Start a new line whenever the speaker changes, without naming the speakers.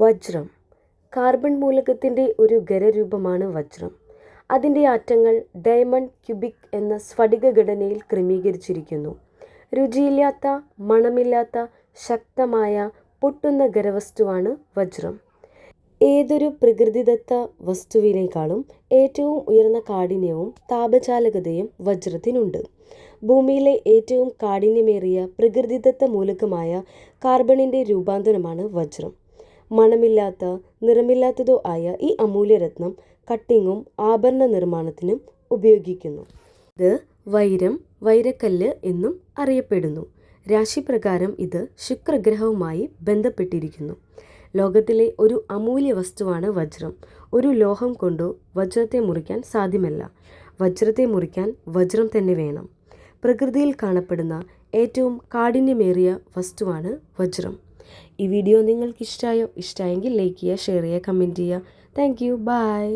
വജ്രം കാർബൺ മൂലകത്തിൻ്റെ ഒരു ഖരരൂപമാണ് വജ്രം. അതിൻ്റെ ആറ്റങ്ങൾ ഡയമണ്ട് ക്യൂബിക് എന്ന സ്ഫടിക ഘടനയിൽ ക്രമീകരിച്ചിരിക്കുന്നു. രുചിയില്ലാത്ത, മണമില്ലാത്ത, ശക്തമായ, പൊട്ടുന്ന ഖരവസ്തുവാണ് വജ്രം. ഏതൊരു പ്രകൃതിദത്ത വസ്തുവിനേക്കാളും ഏറ്റവും ഉയർന്ന കാഠിന്യവും താപചാലകതയും വജ്രത്തിനുണ്ട്. ഭൂമിയിലെ ഏറ്റവും കാഠിന്യമേറിയ പ്രകൃതിദത്ത മൂലകമായ കാർബണിൻ്റെ രൂപാന്തരമാണ് വജ്രം. മണമില്ലാത്ത, നിറമില്ലാത്തതോ ആയ ഈ അമൂല്യരത്നം കട്ടിങ്ങും ആഭരണ നിർമ്മാണത്തിനും ഉപയോഗിക്കുന്നു. ഇത് വൈരം, വൈരക്കല്ല് എന്നും അറിയപ്പെടുന്നു. രാശിപ്രകാരം ഇത് ശുക്രഗ്രഹവുമായി ബന്ധപ്പെട്ടിരിക്കുന്നു. ലോകത്തിലെ ഒരു അമൂല്യ വസ്തുവാണ് വജ്രം. ഒരു ലോഹം കൊണ്ടോ വജ്രത്തെ മുറിക്കാൻ സാധ്യമല്ല. വജ്രത്തെ മുറിക്കാൻ വജ്രം തന്നെ വേണം. പ്രകൃതിയിൽ കാണപ്പെടുന്ന ഏറ്റവും കാഠിന്യമേറിയ വസ്തുവാണ് വജ്രം. ഈ വീഡിയോ നിങ്ങൾക്ക് ഇഷ്ടമായെങ്കിൽ ലൈക്ക് ചെയ്യുക, ഷെയർ ചെയ്യുക, കമൻറ്റ് ചെയ്യുക. Thank you. ബൈ.